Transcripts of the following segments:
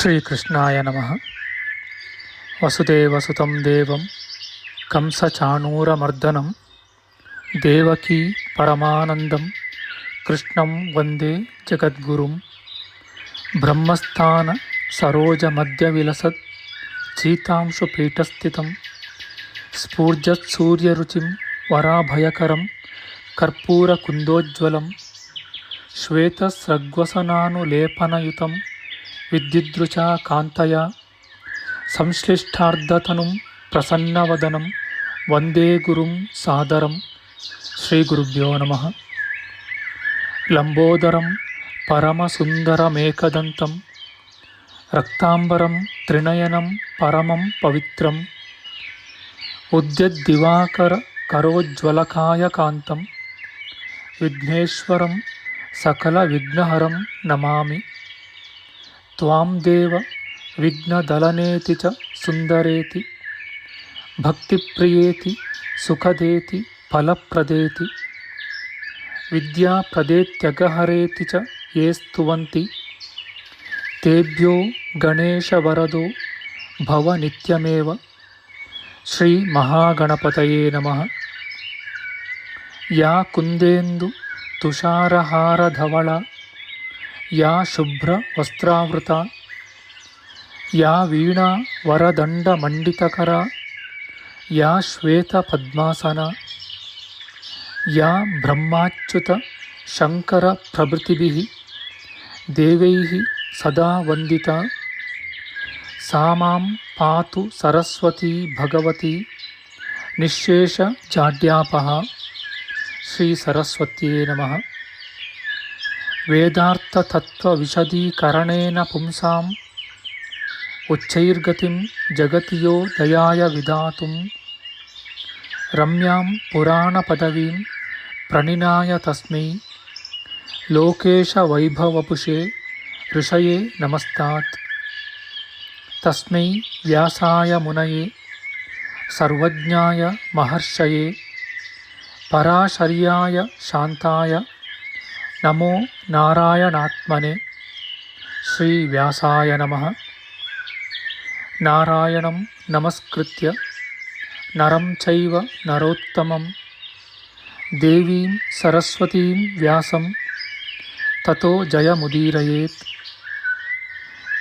ಶ್ರೀಕೃಷ್ಣಾಯ ನಮಃ. ವಸುದೇವಸುತಂ ದೇವಂ ಕಂಸಚಾಣೂರಮರ್ದನಂ ದೇವಕೀ ಪರಮಾನಂದಂ ಕೃಷ್ಣಂ ವಂದೇ ಜಗದ್ಗುರುಂ. ಬ್ರಹ್ಮಸ್ಥಾನ ಸರೋಜಮಧ್ಯವಿಲಸತ್ ಚೀತಾಂಶುಪೀಠಸ್ಥಿತಂ ಸ್ಫೂರ್ಜತ್ಸೂರ್ಯರುಚಿಂ ವರಾಭಯಕರಂ ಕರ್ಪೂರಕುಂದೋಜ್ವಲಂ ಶ್ವೇತಸ್ರಗ್ವಸನಾನುಲೇಪನಯುತಂ ವಿದ್ಯುದೃಚಾ ಕಾಂತಯ ಸಂಶ್ಲಿಷ್ಟಾರ್ಧತನುಂ ಪ್ರಸನ್ನವದನಂ ವಂದೇ ಗುರುಂ ಸಾದರಂ. ಶ್ರೀಗುರುಭ್ಯೋ ನಮಃ. ಲಂಬೋದರಂ ಪರಮಸುಂದರಮೇಕದಂತಂ ರಕ್ತಾಂಬರಂ ತ್ರಿನಯನಂ ಪರಮಂ ಪವಿತ್ರಂ ಉದ್ಯದ್ದಿವಾಕರ ಕರೋಜ್ವಲಕಾಯಕಾಂತಂ ವಿಘ್ನೇಶ್ವರಂ ಸಕಲವಿಘ್ನಹರಂ ನಮಾಮಿ. ತ್ವಾಂ ದೇವ ವಿಘ್ನದಲನೇತಿ ಚ ಸುಂದರೇತಿ ಭಕ್ತಿಪ್ರಿಯೇತಿ ಸುಖದೇತಿ ಫಲಪ್ರದೇತಿ ವಿದ್ಯಾಪ್ರದೇತ್ಯಗಹರೇತಿ ಚ ಯೇ ಸ್ತುವಂತಿ ತೇಭ್ಯೋ ಗಣೇಶವರದೋ ಭವ ನಿತ್ಯಮೇವ. ಶ್ರೀ ಮಹಾಗಣಪತಯೇ ನಮಃ. ಯಾ ಕುಂದೇಂದು ತುಷಾರಹಾರಧವಳ ಯಾ ಶುಭ್ರ ವಸ್ತ್ರಾವೃತ ಯಾ ವೀಣಾ ವರದಂಡಮಂಡಿತಕರ ಯಾ ಶ್ವೇತ ಪದ್ಮಾಸನ ಯಾ ಬ್ರಹ್ಮಾಚ್ಯುತ ಶಂಕರ ಪ್ರಭೃತಿಭಿಃ ದೇವೈಃ ಸದಾ ವಂದಿತಾ ಸಾ ಮಾಂ ಪಾತು ಸರಸ್ವತೀ ಭಗವತಿ ನಿಶ್ಶೇಷ ಜಾಡ್ಯಾಪಃ. ಶ್ರೀ ಸರಸ್ವತ್ಯೇ ನಮಃ. ವೇದಾರ್ಥತತ್ವವಿಶದೀಕರಣೇನ ಪುಂಸಾಂ ಉಚ್ಚೈರ್ಗತಿಂ ಜಗತಿಯೋ ದಯಾಯ ವಿಧಾತುಂ ರಮ್ಯಾಂ ಪುರಾಣಪದವೀಂ ಪ್ರಣಿನಾಯ ತಸ್ಮೈ ಲೋಕೇಶವೈಭವಪುಷೇ ಋಷಯೇ ನಮಸ್ತಾತ್. ತಸ್ಮೈ ವ್ಯಾಸಾಯ ಮುನಯೇ ಸರ್ವಜ್ಞಾಯ ಮಹರ್ಷಯೇ ಪರಾಶರ್ಯಾಯ ಶಾಂತಾಯ ನಮೋ ನಾರಾಯಣಾತ್ಮನೆ. ಶ್ರೀ ವ್ಯಾಸಾಯ ನಮಃ. ನಾರಾಯಣಂ ನಮಸ್ಕೃತ್ಯ ನರಂ ಚೈವ ನರೋತ್ತಮಂ ದೇವೀಂ ಸರಸ್ವತೀಂ ವ್ಯಾಸಂ ತತೋ ಜಯಮುದೀರಯೇತ್.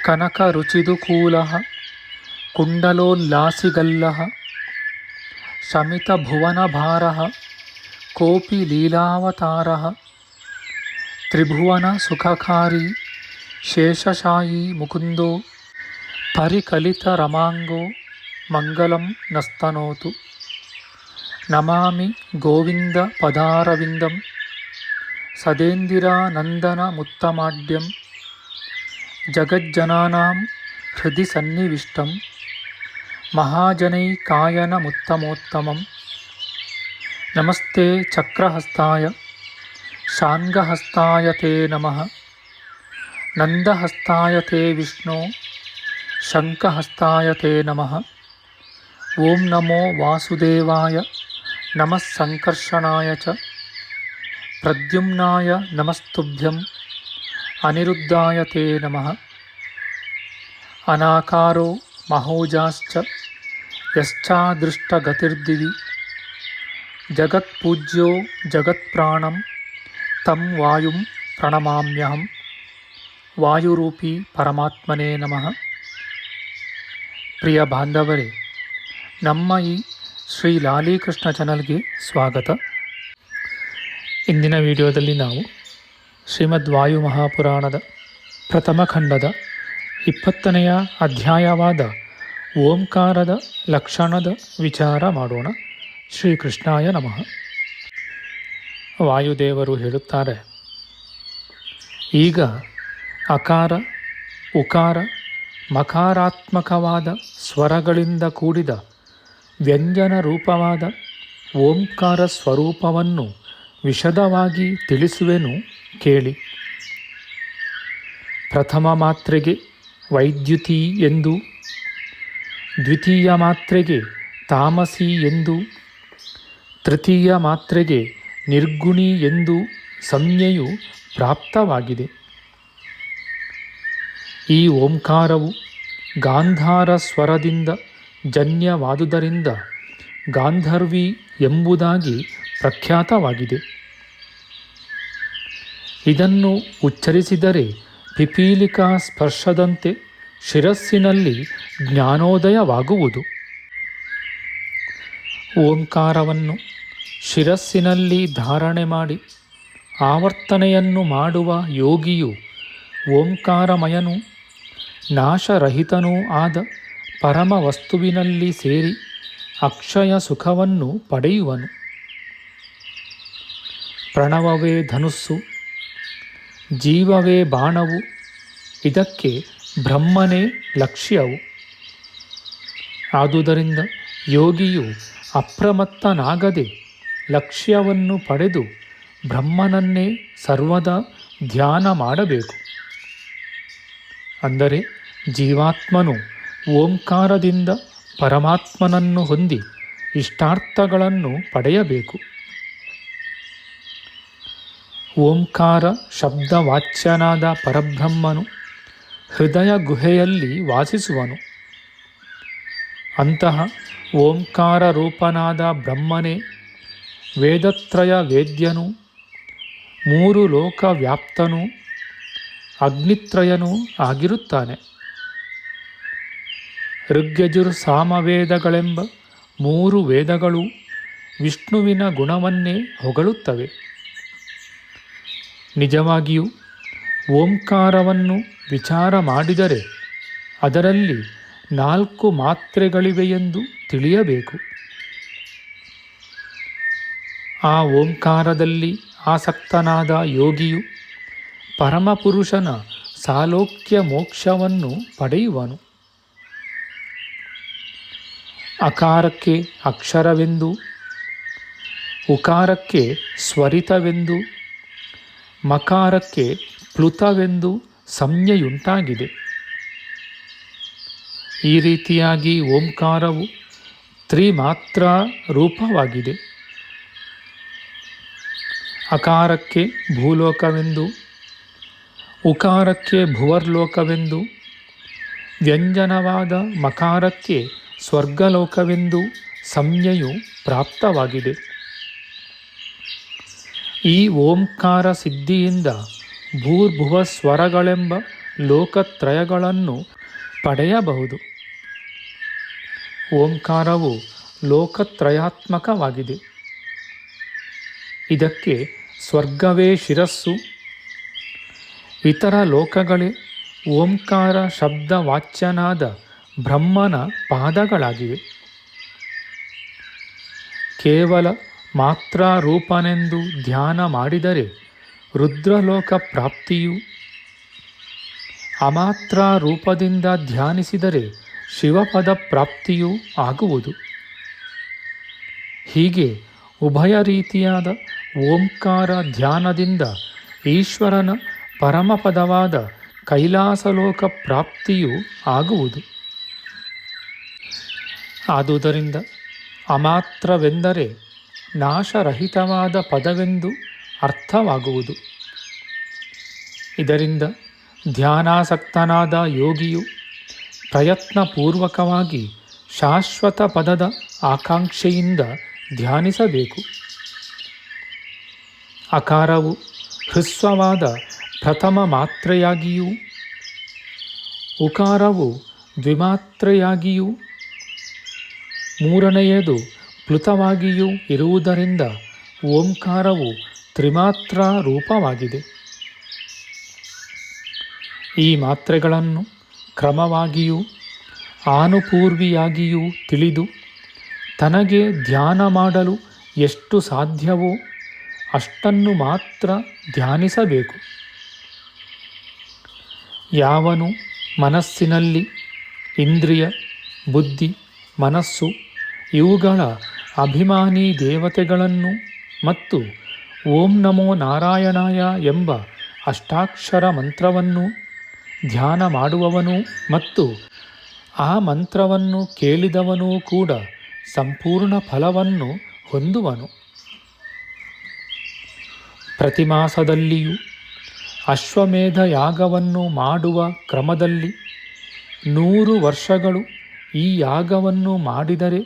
ಕನಕರುಚಿದುಕೂಲಃ ಕುಂಡಲೋಲ್ಲಾಸಿಗಲ್ಲಃ ಶಮಿತಭುವನಭಾರಃ ಕೋಪಿ ಲೀಲಾವತಾರಃ ತ್ರಿಭುವನ ಸುಖಕಾರಿ ಶೇಷಶಾಯೀ ಮುಕುಂದೋ ಪರಿಕಲಿತರಮಾಂಗೋ ಮಂಗಲಂ ನಸ್ತನೋತು. ನಮಾಮಿ ಗೋವಿಂದ ಪದಾರವಿಂದಂ ಸದೇಂದಿರಾನಂದನಮುತ್ತಮಾಡ್ಯಂ ಜಗಜ್ಜನಾನಾಂ ಹೃದಯ ಸನ್ನಿವಿಷ್ಟಂ ಮಹಾಜನೈಕಾಯನಮುತ್ತಮೋತ್ತಮಂ. ನಮಸ್ತೆ ಚಕ್ರಹಸ್ತಾಯ ಶಾಂಗಹಸ್ತಾಯ ತೇ ನಮಃ. ನಂದಹಸ್ತಾಯ ತೇ ವಿಷ್ಣೋ ಶಂಖಹಸ್ತಾಯ ತೇ ನಮಃ. ಓಂ ನಮೋ ವಾಸುದೇವಾಯ ನಮಃ ಸಂಕರ್ಷಣಾಯ ಚ ಪ್ರದ್ಯುಮ್ನಾಯ ನಮಸ್ತುಭ್ಯಂ ಅನಿರುದ್ಧಾಯ ತೇ ನಮಃ. ಅನಾಕಾರೋ ಮಹೋಜಾಶ್ಚ ಯಶ್ಚಾದೃಷ್ಟಗತಿರ್ದಿವಿ ಜಗತ್ಪೂಜ್ಯೋ ಜಗತ್ಪ್ರಾಣಂ ತಂ ವಾಯುಂ ಪ್ರಣಮಾಮ್ಯಹಂ. ವಾಯುರೂಪಿ ಪರಮಾತ್ಮನೇ ನಮಃ. ಪ್ರಿಯ ಬಾಂಧವರೇ, ನಮ್ಮ ಈ ಶ್ರೀ ಲಾಲಿಕೃಷ್ಣ ಚಾನಲ್ಗೆ ಸ್ವಾಗತ. ಇಂದಿನ ವಿಡಿಯೋದಲ್ಲಿ ನಾವು ಶ್ರೀಮದ್ ವಾಯು ಮಹಾಪುರಾಣದ ಪ್ರಥಮ ಖಂಡದ 20ನೆಯ ಅಧ್ಯಾಯವಾದ ಓಂಕಾರದ ಲಕ್ಷಣದ ವಿಚಾರ ಮಾಡೋಣ. ಶ್ರೀಕೃಷ್ಣಾಯ ನಮಃ. ವಾಯುದೇವರು ಹೇಳುತ್ತಾರೆ, ಈಗ ಅಕಾರ ಉಕಾರ ಮಕಾರಾತ್ಮಕವಾದ ಸ್ವರಗಳಿಂದ ಕೂಡಿದ ವ್ಯಂಜನ ರೂಪವಾದ ಓಂಕಾರ ಸ್ವರೂಪವನ್ನು ವಿಶದವಾಗಿ ತಿಳಿಸುವೆನು ಕೇಳಿ. ಪ್ರಥಮ ಮಾತ್ರೆಗೆ ವೈದ್ಯುತಿ ಎಂದು, ದ್ವಿತೀಯ ಮಾತ್ರೆಗೆ ತಾಮಸಿ ಎಂದು, ತೃತೀಯ ಮಾತ್ರೆಗೆ ನಿರ್ಗುಣಿ ಎಂದು ಸಂಜ್ಞೆಯು ಪ್ರಾಪ್ತವಾಗಿದೆ. ಈ ಓಂಕಾರವು ಗಾಂಧಾರ ಸ್ವರದಿಂದ ಜನ್ಯವಾದುದರಿಂದ ಗಾಂಧರ್ವಿ ಎಂಬುದಾಗಿ ಪ್ರಖ್ಯಾತವಾಗಿದೆ. ಇದನ್ನು ಉಚ್ಚರಿಸಿದರೆ ಪಿಪೀಲಿಕಾ ಸ್ಪರ್ಶದಂತೆ ಶಿರಸ್ಸಿನಲ್ಲಿ ಜ್ಞಾನೋದಯವಾಗುವುದು. ಓಂಕಾರವನ್ನು ಶಿರಸ್ಸಿನಲ್ಲಿ ಧಾರಣೆ ಮಾಡಿ ಆವರ್ತನೆಯನ್ನು ಮಾಡುವ ಯೋಗಿಯು ಓಂಕಾರಮಯನೂ ನಾಶರಹಿತನೂ ಆದ ಪರಮ ವಸ್ತುವಿನಲ್ಲಿ ಸೇರಿ ಅಕ್ಷಯ ಸುಖವನ್ನು ಪಡೆಯುವನು. ಪ್ರಣವವೇ ಧನುಸ್ಸು, ಜೀವವೇ ಬಾಣವು, ಇದಕ್ಕೆ ಬ್ರಹ್ಮನೇ ಲಕ್ಷ್ಯವು. ಆದುದರಿಂದ ಯೋಗಿಯು ಅಪ್ರಮತ್ತನಾಗದೆ ಲಕ್ಷ್ಯವನ್ನು ಪಡೆದು ಬ್ರಹ್ಮನನ್ನೇ ಸರ್ವದಾ ಧ್ಯಾನ ಮಾಡಬೇಕು. ಅಂದರೆ ಜೀವಾತ್ಮನು ಓಂಕಾರದಿಂದ ಪರಮಾತ್ಮನನ್ನು ಹೊಂದಿ ಇಷ್ಟಾರ್ಥಗಳನ್ನು ಪಡೆಯಬೇಕು. ಓಂಕಾರ ಶಬ್ದವಾಚ್ಯನಾದ ಪರಬ್ರಹ್ಮನು ಹೃದಯ ಗುಹೆಯಲ್ಲಿ ವಾಸಿಸುವನು. ಅಂತಹ ಓಂಕಾರ ರೂಪನಾದ ಬ್ರಹ್ಮನೇ ವೇದತ್ರಯ ವೇದ್ಯನೂ, ಮೂರು ಲೋಕ ವ್ಯಾಪ್ತನೂ, ಅಗ್ನಿತ್ರಯನೂ ಆಗಿರುತ್ತಾನೆ. ಋಗ್ಯಜುರ್ ಸಾಮವೇದಗಳೆಂಬ ಮೂರು ವೇದಗಳು ವಿಷ್ಣುವಿನ ಗುಣವನ್ನೇ ಹೊಗಳುತ್ತವೆ. ನಿಜವಾಗಿಯೂ ಓಂಕಾರವನ್ನು ವಿಚಾರ ಮಾಡಿದರೆ ಅದರಲ್ಲಿ 4 ಮಾತ್ರೆಗಳಿವೆಯೆಂದು ತಿಳಿಯಬೇಕು. ಆ ಓಂಕಾರದಲ್ಲಿ ಆಸಕ್ತನಾದ ಯೋಗಿಯು ಪರಮಪುರುಷನ ಸಾಲೋಕ್ಯ ಮೋಕ್ಷವನ್ನು ಪಡೆಯುವನು. ಅಕಾರಕ್ಕೆ ಅಕ್ಷರವೆಂದು, ಉಕಾರಕ್ಕೆ ಸ್ವರಿತವೆಂದು, ಮಕಾರಕ್ಕೆ ಪ್ಲುತವೆಂದು ಸಂಜ್ಞೆಯುಂಟಾಗಿದೆ. ಈ ರೀತಿಯಾಗಿ ಓಂಕಾರವು ತ್ರಿಮಾತ್ರ ರೂಪವಾಗಿದೆ. ಅಕಾರಕ್ಕೆ ಭೂಲೋಕವೆಂದು, ಉಕಾರಕ್ಕೆ ಭುವರ್ಲೋಕವೆಂದು, ವ್ಯಂಜನವಾದ ಮಕಾರಕ್ಕೆ ಸ್ವರ್ಗಲೋಕವೆಂದು ಸಂಜ್ಞೆಯು ಪ್ರಾಪ್ತವಾಗಿದೆ. ಈ ಓಂಕಾರ ಸಿದ್ಧಿಯಿಂದ ಭೂರ್ಭುವ ಸ್ವರಗಳೆಂಬ ಲೋಕತ್ರಯಗಳನ್ನು ಪಡೆಯಬಹುದು. ಓಂಕಾರವು ಲೋಕತ್ರಯಾತ್ಮಕವಾಗಿದೆ. ಇದಕ್ಕೆ ಸ್ವರ್ಗವೇ ಶಿರಸ್ಸು, ಇತರ ಲೋಕಗಳೇ ಓಂಕಾರ ಶಬ್ದವಾಚ್ಯನಾದ ಬ್ರಹ್ಮನ ಪಾದಗಳಾಗಿವೆ. ಕೇವಲ ಮಾತ್ರಾರೂಪನೆಂದು ಧ್ಯಾನ ಮಾಡಿದರೆ ರುದ್ರಲೋಕ ಪ್ರಾಪ್ತಿಯು, ಅಮಾತ್ರಾರೂಪದಿಂದ ಧ್ಯಾನಿಸಿದರೆ ಶಿವಪದ ಪ್ರಾಪ್ತಿಯೂ ಆಗುವುದು. ಹೀಗೆ ಉಭಯ ರೀತಿಯಾದ ಓಂಕಾರ ಧ್ಯಾನದಿಂದ ಈಶ್ವರನ ಪರಮಪದವಾದ ಕೈಲಾಸಲೋಕ ಪ್ರಾಪ್ತಿಯೂ ಆಗುವುದು. ಆದುದರಿಂದ ಅಮಾತ್ರವೆಂದರೆ ನಾಶರಹಿತವಾದ ಪದವೆಂದು ಅರ್ಥವಾಗುವುದು. ಇದರಿಂದ ಧ್ಯಾನಾಸಕ್ತನಾದ ಯೋಗಿಯು ಪ್ರಯತ್ನಪೂರ್ವಕವಾಗಿ ಶಾಶ್ವತ ಪದದ ಆಕಾಂಕ್ಷೆಯಿಂದ ಧ್ಯಾನಿಸಬೇಕು. ಅಕಾರವು ಹ್ರಸ್ವವಾದ ಪ್ರಥಮ ಮಾತ್ರೆಯಾಗಿಯೂ, ಉಕಾರವು ದ್ವಿಮಾತ್ರೆಯಾಗಿಯೂ, ಮೂರನೆಯದು ಪ್ಲುತವಾಗಿಯೂ ಇರುವುದರಿಂದ ಓಂಕಾರವು ತ್ರಿಮಾತ್ರ ರೂಪವಾಗಿದೆ. ಈ ಮಾತ್ರೆಗಳನ್ನು ಕ್ರಮವಾಗಿಯೂ ಆನುಪೂರ್ವಿಯಾಗಿಯೂ ತಿಳಿದು ತನಗೆ ಧ್ಯಾನ ಮಾಡಲು ಎಷ್ಟು ಸಾಧ್ಯವೋ ಅಷ್ಟನ್ನು ಮಾತ್ರ ಧ್ಯಾನಿಸಬೇಕು. ಯಾವನು ಮನಸ್ಸಿನಲ್ಲಿ ಇಂದ್ರಿಯ, ಬುದ್ಧಿ, ಮನಸ್ಸು ಇವುಗಳ ಅಭಿಮಾನಿ ದೇವತೆಗಳನ್ನು ಮತ್ತು ಓಂ ನಮೋ ನಾರಾಯಣಾಯ ಎಂಬ ಅಷ್ಟಾಕ್ಷರ ಮಂತ್ರವನ್ನು ಧ್ಯಾನ ಮಾಡುವವನು ಮತ್ತು ಆ ಮಂತ್ರವನ್ನು ಕೇಳಿದವನೂ ಕೂಡ ಸಂಪೂರ್ಣ ಫಲವನ್ನು ಹೊಂದುವನು. ಪ್ರತಿ ಮಾಸದಲ್ಲಿಯೂ ಅಶ್ವಮೇಧ ಯಾಗವನ್ನು ಮಾಡುವ ಕ್ರಮದಲ್ಲಿ 100 ವರ್ಷಗಳು ಈ ಯಾಗವನ್ನು ಮಾಡಿದರೆ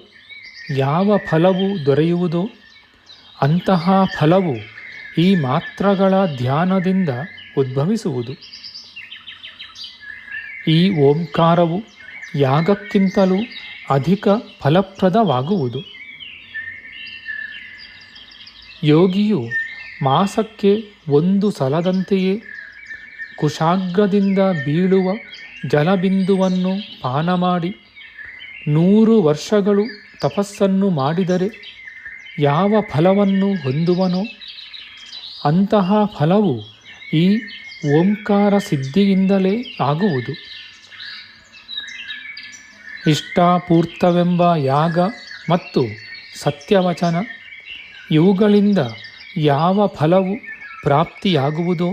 ಯಾವ ಫಲವು ದೊರೆಯುವುದೋ ಅಂತಹ ಫಲವು ಈ ಮಾತ್ರಗಳ ಧ್ಯಾನದಿಂದ ಉದ್ಭವಿಸುವುದು. ಈ ಓಂಕಾರವು ಯಾಗಕ್ಕಿಂತಲೂ ಅಧಿಕ ಫಲಪ್ರದವಾಗುವುದು. ಯೋಗಿಯು ಮಾಸಕ್ಕೆ 1 ಸಲದಂತೆಯೇ ಕುಶಾಗ್ರದಿಂದ ಬೀಳುವ ಜಲಬಿಂದುವನ್ನು ಪಾನ ಮಾಡಿ 100 ವರ್ಷಗಳು ತಪಸ್ಸನ್ನು ಮಾಡಿದರೆ ಯಾವ ಫಲವನ್ನು ಹೊಂದುವನೋ ಅಂತಹ ಫಲವು ಈ ಓಂಕಾರ ಸಿದ್ಧಿಯಿಂದಲೇ ಆಗುವುದು. ಇಷ್ಟಾಪೂರ್ತವೆಂಬ ಯಾಗ ಮತ್ತು ಸತ್ಯವಚನ ಇವುಗಳಿಂದ ಯಾವ ಫಲವು ಪ್ರಾಪ್ತಿಯಾಗುವುದೋ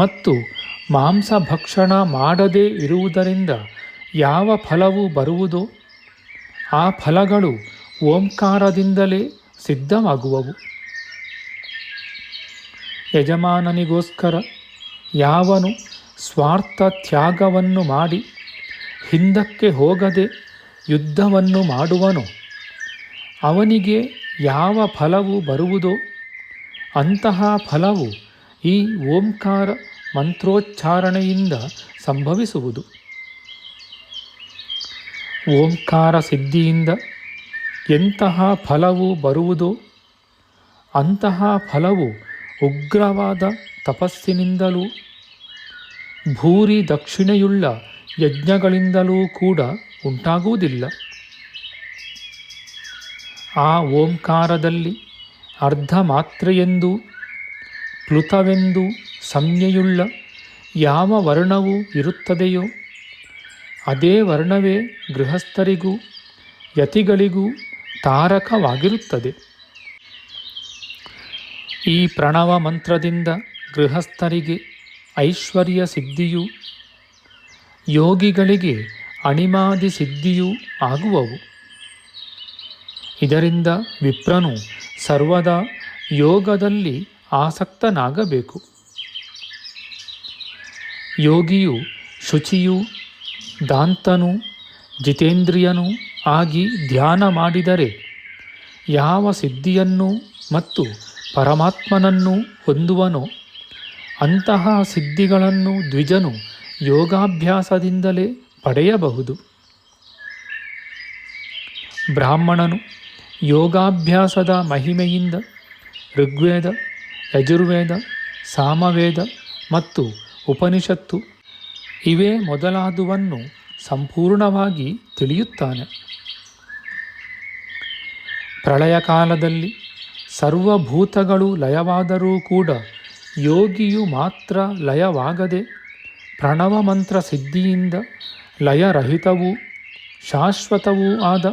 ಮತ್ತು ಮಾಂಸ ಭಕ್ಷಣ ಮಾಡದೇ ಇರುವುದರಿಂದ ಯಾವ ಫಲವು ಬರುವುದೋ ಆ ಫಲಗಳು ಓಂಕಾರದಿಂದಲೇ ಸಿದ್ಧವಾಗುವವು. ಯಜಮಾನನಿಗೋಸ್ಕರ ಯಾವನು ಸ್ವಾರ್ಥ ತ್ಯಾಗವನ್ನು ಮಾಡಿ ಹಿಂದಕ್ಕೆ ಹೋಗದೆ ಯುದ್ಧವನ್ನು ಮಾಡುವನೋ ಅವನಿಗೆ ಯಾವ ಫಲವು ಬರುವುದೋ ಅಂತಹ ಫಲವು ಈ ಓಂಕಾರ ಮಂತ್ರೋಚ್ಚಾರಣೆಯಿಂದ ಸಂಭವಿಸುವುದು. ಓಂಕಾರ ಸಿದ್ಧಿಯಿಂದ ಎಂತಹ ಫಲವು ಬರುವುದೋ ಅಂತಹ ಫಲವು ಉಗ್ರವಾದ ತಪಸ್ಸಿನಿಂದಲೂ ಭೂರಿ ದಕ್ಷಿಣೆಯುಳ್ಳ ಯಜ್ಞಗಳಿಂದಲೂ ಕೂಡ ಉಂಟಾಗುವುದಿಲ್ಲ. ಆ ಓಂಕಾರದಲ್ಲಿ ಅರ್ಧ ಮಾತ್ರೆಯೆಂದೂ ಪ್ಲುತವೆಂದೂ ಸಂಜ್ಞೆಯುಳ್ಳ ಯಾವ ವರ್ಣವು ಇರುತ್ತದೆಯೋ ಅದೇ ವರ್ಣವೇ ಗೃಹಸ್ಥರಿಗೂ ಯತಿಗಳಿಗೂ ತಾರಕವಾಗಿರುತ್ತದೆ. ಈ ಪ್ರಣವ ಮಂತ್ರದಿಂದ ಗೃಹಸ್ಥರಿಗೆ ಐಶ್ವರ್ಯ ಸಿದ್ಧಿಯೂ ಯೋಗಿಗಳಿಗೆ ಅಣಿಮಾದಿ ಸಿದ್ಧಿಯೂ ಆಗುವವು. ಇದರಿಂದ ವಿಪ್ರನು ಸರ್ವದಾ ಯೋಗದಲ್ಲಿ ಆಸಕ್ತನಾಗಬೇಕು. ಯೋಗಿಯು ಶುಚಿಯೂ ದಾಂತನೂ ಜಿತೇಂದ್ರಿಯನೂ ಆಗಿ ಧ್ಯಾನ ಮಾಡಿದರೆ ಯಾವ ಸಿದ್ಧಿಯನ್ನು ಮತ್ತು ಪರಮಾತ್ಮನನ್ನು ಹೊಂದುವನೋ ಅಂತಹ ಸಿದ್ಧಿಗಳನ್ನು ದ್ವಿಜನು ಯೋಗಾಭ್ಯಾಸದಿಂದಲೇ ಪಡೆಯಬಹುದು. ಬ್ರಾಹ್ಮಣನು ಯೋಗಾಭ್ಯಾಸದ ಮಹಿಮೆಯಿಂದ ಋಗ್ವೇದ, ಯಜುರ್ವೇದ, ಸಾಮವೇದ ಮತ್ತು ಉಪನಿಷತ್ತು ಇವೇ ಮೊದಲಾದುವನ್ನು ಸಂಪೂರ್ಣವಾಗಿ ತಿಳಿಯುತ್ತಾನೆ. ಪ್ರಳಯ ಕಾಲದಲ್ಲಿ ಸರ್ವಭೂತಗಳು ಲಯವಾದರೂ ಕೂಡ ಯೋಗಿಯು ಮಾತ್ರ ಲಯವಾಗದೆ ಪ್ರಣವ ಮಂತ್ರ ಸಿದ್ಧಿಯಿಂದ ಲಯರಹಿತವೂ ಶಾಶ್ವತವೂ ಆದ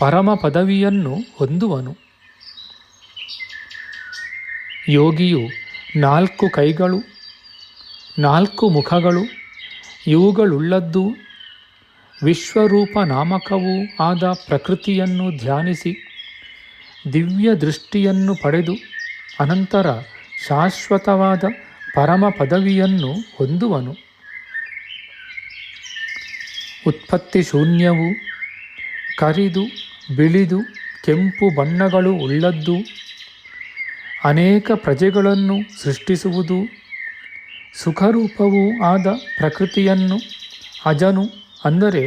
ಪರಮ ಪದವಿಯನ್ನು ಹೊಂದುವನು. ಯೋಗಿಯು 4 ಕೈಗಳು 4 ಮುಖಗಳು ಇವುಗಳುಳ್ಳದ್ದೂ ವಿಶ್ವರೂಪ ನಾಮಕವೂ ಆದ ಪ್ರಕೃತಿಯನ್ನು ಧ್ಯಾನಿಸಿ ದಿವ್ಯ ದೃಷ್ಟಿಯನ್ನು ಪಡೆದು ಅನಂತರ ಶಾಶ್ವತವಾದ ಪರಮ ಪದವಿಯನ್ನು ಹೊಂದುವನು. ಉತ್ಪತ್ತಿ ಶೂನ್ಯವೂ ಕರಿದು ಬಿಳಿದು ಕೆಂಪು ಬಣ್ಣಗಳು ಉಳ್ಳದ್ದು ಅನೇಕ ಪ್ರಜೆಗಳನ್ನು ಸೃಷ್ಟಿಸುವುದು ಸುಖರೂಪವೂ ಆದ ಪ್ರಕೃತಿಯನ್ನು ಅಜನು ಅಂದರೆ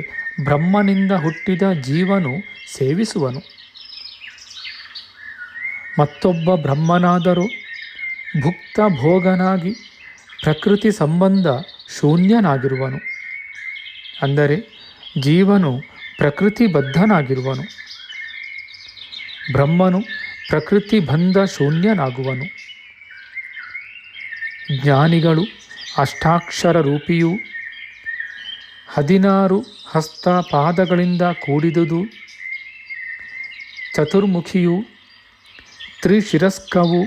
ಬ್ರಹ್ಮನಿಂದ ಹುಟ್ಟಿದ ಜೀವನು ಸೇವಿಸುವನು. ಮತ್ತೊಬ್ಬ ಬ್ರಹ್ಮನಾದರೂ ಭುಕ್ತ ಭೋಗನಾಗಿ ಪ್ರಕೃತಿ ಸಂಬಂಧ ಶೂನ್ಯನಾಗಿರುವನು. ಅಂದರೆ ಜೀವನು ಪ್ರಕೃತಿಬದ್ಧನಾಗಿರುವನು. ಬ್ರಹ್ಮನು ಪ್ರಕೃತಿ ಬಂಧ ಶೂನ್ಯನಾಗುವನು. ಜ್ಞಾನಿಗಳು ಅಷ್ಟಾಕ್ಷರ ರೂಪಿಯೂ 16 ಹಸ್ತ ಪಾದಗಳಿಂದ ಕೂಡಿದುದು ಚತುರ್ಮುಖಿಯೂ ತ್ರಿಶಿರಸ್ಕವೂ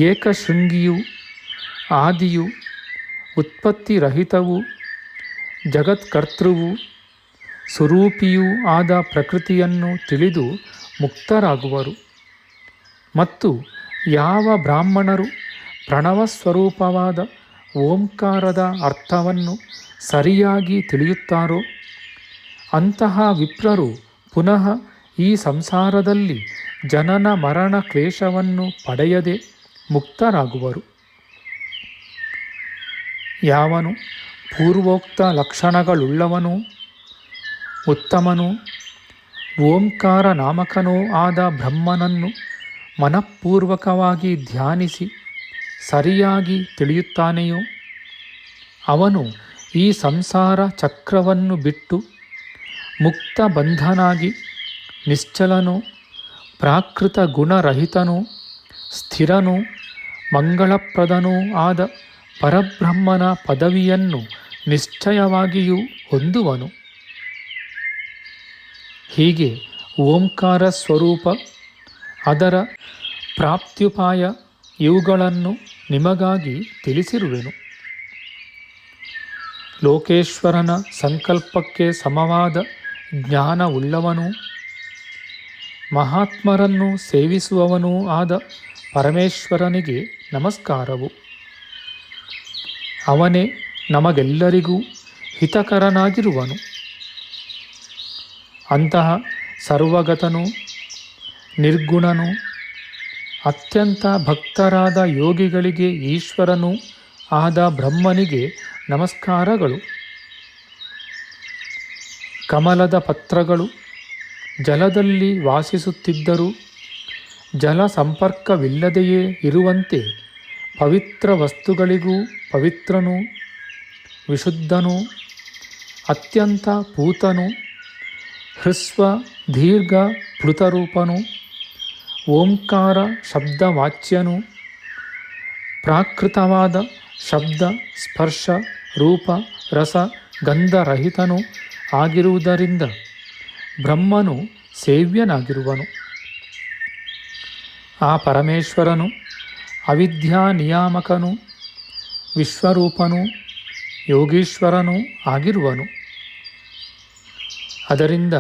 ಏಕಶೃಂಗಿಯೂ ಆದಿಯೂ ಉತ್ಪತ್ತಿರಹಿತವೂ ಜಗತ್ಕರ್ತೃವೂ ಸ್ವರೂಪಿಯೂ ಆದ ಪ್ರಕೃತಿಯನ್ನು ತಿಳಿದು ಮುಕ್ತರಾಗುವರು. ಮತ್ತು ಯಾವ ಬ್ರಾಹ್ಮಣರು ಪ್ರಣವ ಸ್ವರೂಪವಾದ ಓಂಕಾರದ ಅರ್ಥವನ್ನು ಸರಿಯಾಗಿ ತಿಳಿಯುತ್ತಾರೋ ಅಂತಹ ವಿಪ್ರರು ಪುನಃ ಈ ಸಂಸಾರದಲ್ಲಿ ಜನನ ಮರಣ ಕ್ಲೇಶವನ್ನು ಪಡೆಯದೆ ಮುಕ್ತರಾಗುವರು. ಯಾವನು ಪೂರ್ವೋಕ್ತ ಲಕ್ಷಣಗಳುಳ್ಳವನೂ ಉತ್ತಮನೂ ಓಂಕಾರ ನಾಮಕನೂ ಆದ ಬ್ರಹ್ಮನನ್ನು ಮನಃಪೂರ್ವಕವಾಗಿ ಧ್ಯಾನಿಸಿ ಸರಿಯಾಗಿ ತಿಳಿಯುತ್ತಾನೆಯೋ ಅವನು ಈ ಸಂಸಾರ ಚಕ್ರವನ್ನು ಬಿಟ್ಟು ಮುಕ್ತ ಬಂಧನಾಗಿ ನಿಶ್ಚಲನೂ ಪ್ರಾಕೃತ ಗುಣರಹಿತನೂ ಸ್ಥಿರನೂ ಮಂಗಳಪ್ರದನೂ ಆದ ಪರಬ್ರಹ್ಮನ ಪದವಿಯನ್ನು ನಿಶ್ಚಯವಾಗಿಯೂ ಹೊಂದುವನು. ಹೀಗೆ ಓಂಕಾರ ಸ್ವರೂಪ, ಅದರ ಪ್ರಾಪ್ತ್ಯುಪಾಯ ಇವುಗಳನ್ನು ನಿಮಗಾಗಿ ತಿಳಿಸಿರುವೆನು. ಲೋಕೇಶ್ವರನ ಸಂಕಲ್ಪಕ್ಕೆ ಸಮವಾದ ಜ್ಞಾನವುಳ್ಳವನೂ ಮಹಾತ್ಮರನ್ನು ಸೇವಿಸುವವನೂ ಆದ ಪರಮೇಶ್ವರನಿಗೆ ನಮಸ್ಕಾರವು. ಅವನೇ ನಮಗೆಲ್ಲರಿಗೂ ಹಿತಕರನಾಗಿರುವನು. ಅಂತಹ ಸರ್ವಗತನೂ ನಿರ್ಗುಣನೂ ಅತ್ಯಂತ ಭಕ್ತರಾದ ಯೋಗಿಗಳಿಗೆ ಈಶ್ವರನೂ ಆದ ಬ್ರಹ್ಮನಿಗೆ ನಮಸ್ಕಾರಗಳು. ಕಮಲದ ಪತ್ರಗಳು ಜಲದಲ್ಲಿ ವಾಸಿಸುತ್ತಿದ್ದರೂ ಜಲ ಸಂಪರ್ಕವಿಲ್ಲದೆಯೇ ಇರುವಂತೆ ಪವಿತ್ರ ವಸ್ತುಗಳಿಗೂ ಪವಿತ್ರನೂ ವಿಶುದ್ಧನೂ ಅತ್ಯಂತ ಪೂತನೂ ಹ್ರಸ್ವ ದೀರ್ಘ ಪ್ಲುತರೂಪನೂ ಓಂಕಾರ ಶಬ್ದವಾಚ್ಯನೂ ಪ್ರಾಕೃತವಾದ ಶಬ್ದ ಸ್ಪರ್ಶ ರೂಪ ರಸ ಗಂಧರಹಿತನೂ ಆಗಿರುವುದರಿಂದ ಬ್ರಹ್ಮನು ಸೇವ್ಯನಾಗಿರುವನು. ಆ ಪರಮೇಶ್ವರನು ಅವಿದ್ಯಾ ನಿಯಾಮಕನೂ ವಿಶ್ವರೂಪನೂ ಯೋಗೀಶ್ವರನೂ ಆಗಿರುವನು. ಅದರಿಂದ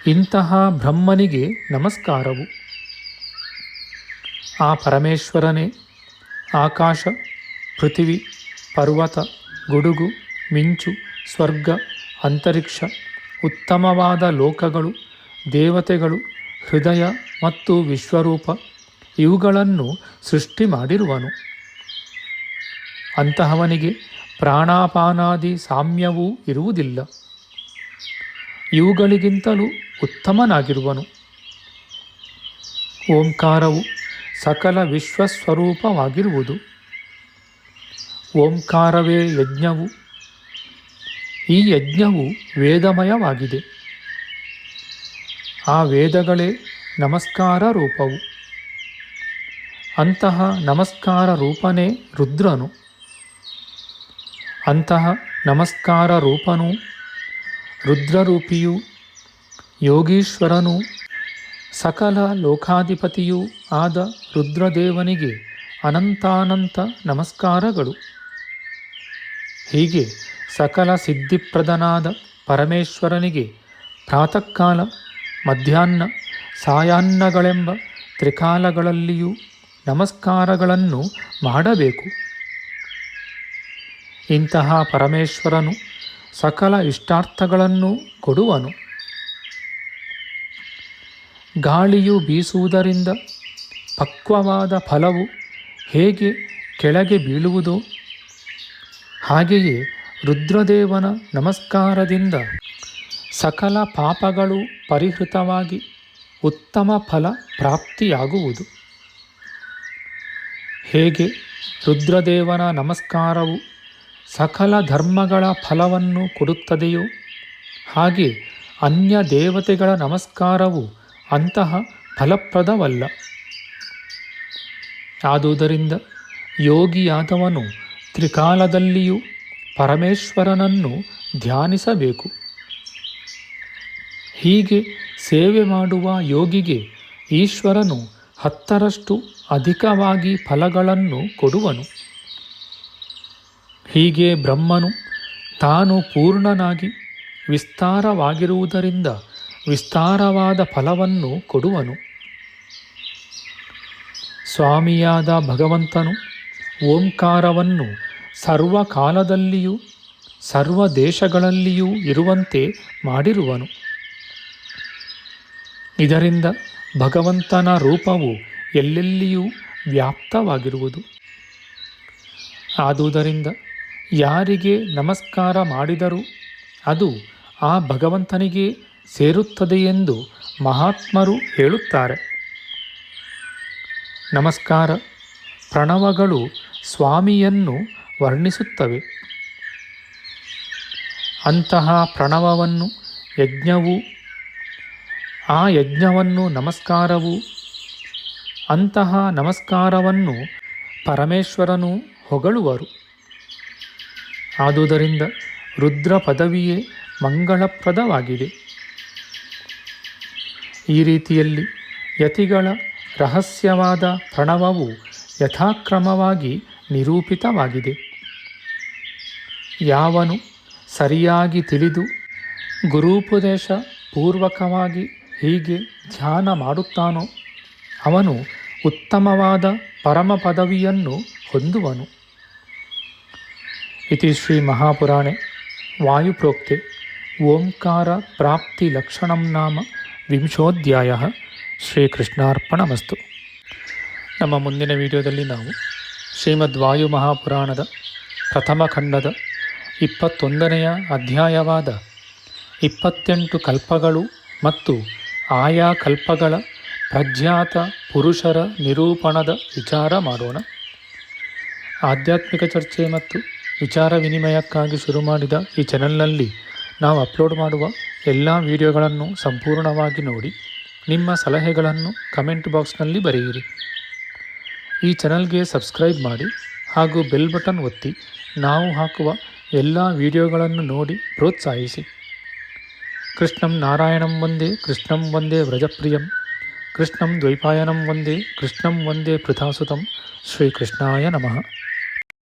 ಇಂತಹ ಬ್ರಹ್ಮನಿಗೆ ನಮಸ್ಕಾರವು. ಆ ಪರಮೇಶ್ವರನೇ ಆಕಾಶ, ಪೃಥಿವಿ, ಪರ್ವತ, ಗುಡುಗು, ಮಿಂಚು, ಸ್ವರ್ಗ, ಅಂತರಿಕ್ಷ, ಉತ್ತಮವಾದ ಲೋಕಗಳು, ದೇವತೆಗಳು, ಹೃದಯ ಮತ್ತು ವಿಶ್ವರೂಪ ಇವುಗಳನ್ನು ಸೃಷ್ಟಿ ಮಾಡಿರುವನು. ಅಂತಹವನಿಗೆ ಪ್ರಾಣಾಪಾನಾದಿ ಸಾಮ್ಯವೂ ಇರುವುದಿಲ್ಲ. ಇವುಗಳಿಗಿಂತಲೂ ಉತ್ತಮನಾಗಿರುವನು. ಓಂಕಾರವು ಸಕಲ ವಿಶ್ವಸ್ವರೂಪವಾಗಿರುವುದು. ಓಂಕಾರವೇ ಯಜ್ಞವು. ಈ ಯಜ್ಞವು ವೇದಮಯವಾಗಿದೆ. ಆ ವೇದಗಳೇ ನಮಸ್ಕಾರ ರೂಪವು. ಅಂತಹ ನಮಸ್ಕಾರ ರೂಪನೇ ರುದ್ರನು. ಅಂತಹ ನಮಸ್ಕಾರ ರೂಪನೂ ರುದ್ರರೂಪಿಯೂ ಯೋಗೀಶ್ವರನೂ ಸಕಲ ಲೋಕಾಧಿಪತಿಯೂ ಆದ ರುದ್ರದೇವನಿಗೆ ಅನಂತಾನಂತ ನಮಸ್ಕಾರಗಳು. ಹೀಗೆ ಸಕಲ ಸಿದ್ಧಿಪ್ರದನಾದ ಪರಮೇಶ್ವರನಿಗೆ ಪ್ರಾತಃಕಾಲ, ಮಧ್ಯಾಹ್ನ, ಸಾಯಾಹ್ನಗಳೆಂಬ ತ್ರಿಕಾಲಗಳಲ್ಲಿಯೂ ನಮಸ್ಕಾರಗಳನ್ನು ಮಾಡಬೇಕು. ಇಂತಹ ಪರಮೇಶ್ವರನು ಸಕಲ ಇಷ್ಟಾರ್ಥಗಳನ್ನು ಕೊಡುವನು. ಗಾಳಿಯು ಬೀಸುವುದರಿಂದ ಪಕ್ವವಾದ ಫಲವು ಹೇಗೆ ಕೆಳಗೆ ಬೀಳುವುದೋ ಹಾಗೆಯೇ ರುದ್ರದೇವನ ನಮಸ್ಕಾರದಿಂದ ಸಕಲ ಪಾಪಗಳು ಪರಿಹೃತವಾಗಿ ಉತ್ತಮ ಫಲ ಪ್ರಾಪ್ತಿಯಾಗುವುದು. ಹೇಗೆ ರುದ್ರದೇವನ ನಮಸ್ಕಾರವು ಸಕಲ ಧರ್ಮಗಳ ಫಲವನ್ನು ಕೊಡುತ್ತದೆಯೋ ಹಾಗೆ ಅನ್ಯ ದೇವತೆಗಳ ನಮಸ್ಕಾರವು ಅಂತಹ ಫಲಪ್ರದವಲ್ಲ. ಆದುದರಿಂದ ಯೋಗಿಯಾದವನು ತ್ರಿಕಾಲದಲ್ಲಿಯೂ ಪರಮೇಶ್ವರನನ್ನು ಧ್ಯಾನಿಸಬೇಕು. ಹೀಗೆ ಸೇವೆ ಮಾಡುವ ಯೋಗಿಗೆ ಈಶ್ವರನು 10ರಷ್ಟು ಅಧಿಕವಾಗಿ ಫಲಗಳನ್ನು ಕೊಡುವನು. ಹೀಗೆ ಬ್ರಹ್ಮನು ತಾನು ಪೂರ್ಣನಾಗಿ ವಿಸ್ತಾರವಾಗಿರುವುದರಿಂದ ವಿಸ್ತಾರವಾದ ಫಲವನ್ನು ಕೊಡುವನು. ಸ್ವಾಮಿಯಾದ ಭಗವಂತನು ಓಂಕಾರವನ್ನು ಸರ್ವಕಾಲದಲ್ಲಿಯೂ ಸರ್ವ ದೇಶಗಳಲ್ಲಿಯೂ ಇರುವಂತೆ ಮಾಡಿರುವನು. ಇದರಿಂದ ಭಗವಂತನ ರೂಪವು ಎಲ್ಲೆಲ್ಲಿಯೂ ವ್ಯಾಪ್ತವಾಗಿರುವುದು. ಆದುದರಿಂದ ಯಾರಿಗೆ ನಮಸ್ಕಾರ ಮಾಡಿದರೂ ಅದು ಆ ಭಗವಂತನಿಗೆ ಸೇರುತ್ತದೆ ಎಂದು ಮಹಾತ್ಮರು ಹೇಳುತ್ತಾರೆ. ನಮಸ್ಕಾರ ಪ್ರಣವಗಳು ಸ್ವಾಮಿಯನ್ನು ವರ್ಣಿಸುತ್ತವೆ. ಅಂತಹ ಪ್ರಣವವನ್ನು ಯಜ್ಞವು, ಆ ಯಜ್ಞವನ್ನು ನಮಸ್ಕಾರವು, ಅಂತಹ ನಮಸ್ಕಾರವನ್ನು ಪರಮೇಶ್ವರನು ಹೊಗಳುವರು. ಆದುದರಿಂದ ರುದ್ರ ಪದವಿಯೇ ಮಂಗಳಪ್ರದವಾಗಿದೆ. ಈ ರೀತಿಯಲ್ಲಿ ಯತಿಗಳ ರಹಸ್ಯವಾದ ಪ್ರಣವವು ಯಥಾಕ್ರಮವಾಗಿ ನಿರೂಪಿತವಾಗಿದೆ. ಯಾವನು ಸರಿಯಾಗಿ ತಿಳಿದು ಗುರೂಪದೇಶ ಪೂರ್ವಕವಾಗಿ ಹೀಗೆ ಧ್ಯಾನ ಮಾಡುತ್ತಾನೋ ಅವನು ಉತ್ತಮವಾದ ಪರಮ ಪದವಿಯನ್ನು ಹೊಂದುವನು. ಇತಿ ಶ್ರೀ ಮಹಾಪುರಾಣೆ ವಾಯುಪ್ರೋಕ್ತೆ ಓಂಕಾರ ಪ್ರಾಪ್ತಿ ಲಕ್ಷಣಂ ನಾಮ ವಿಂಶೋಧ್ಯಾಯ. ಶ್ರೀಕೃಷ್ಣಾರ್ಪಣಮಸ್ತು. ನಮ್ಮ ಮುಂದಿನ ವಿಡಿಯೋದಲ್ಲಿ ನಾವು ಶ್ರೀಮದ್ ವಾಯು ಮಹಾಪುರಾಣದ ಪ್ರಥಮ ಖಂಡದ 21ನೆಯ ಅಧ್ಯಾಯವಾದ 28 ಕಲ್ಪಗಳು ಮತ್ತು ಆಯಾ ಕಲ್ಪಗಳ ಪ್ರಜ್ಞಾತ ಪುರುಷರ ನಿರೂಪಣದ ವಿಚಾರ ಮಾಡೋಣ. ಆಧ್ಯಾತ್ಮಿಕ ಚರ್ಚೆ ಮತ್ತು ವಿಚಾರ ವಿನಿಮಯಕ್ಕಾಗಿ ಶುರು ಮಾಡಿದ ಈ ಚಾನೆಲ್ನಲ್ಲಿ ನಾವು ಅಪ್ಲೋಡ್ ಮಾಡುವ ಎಲ್ಲ ವಿಡಿಯೋಗಳನ್ನು ಸಂಪೂರ್ಣವಾಗಿ ನೋಡಿ ನಿಮ್ಮ ಸಲಹೆಗಳನ್ನು ಕಮೆಂಟ್ ಬಾಕ್ಸ್ನಲ್ಲಿ ಬರೆಯಿರಿ. ಈ ಚಾನೆಲ್ಗೆ ಸಬ್ಸ್ಕ್ರೈಬ್ ಮಾಡಿ ಹಾಗೂ ಬೆಲ್ ಬಟನ್ ಒತ್ತಿ ನಾವು ಹಾಕುವ ಎಲ್ಲ ವಿಡಿಯೋಗಳನ್ನು ನೋಡಿ ಪ್ರೋತ್ಸಾಹಿಸಿ. ಕೃಷ್ಣಂ ನಾರಾಯಣಂ ವಂದೇ ಕೃಷ್ಣಂ ವಂದೇ ವ್ರಜಪ್ರಿಯಂ ಕೃಷ್ಣಂ ದ್ವೈಪಾಯನಂ ವಂದೇ ಕೃಷ್ಣಂ ವಂದೇ ಪೃಥಾಸುತಂ. ಶ್ರೀಕೃಷ್ಣಾಯ ನಮಃ.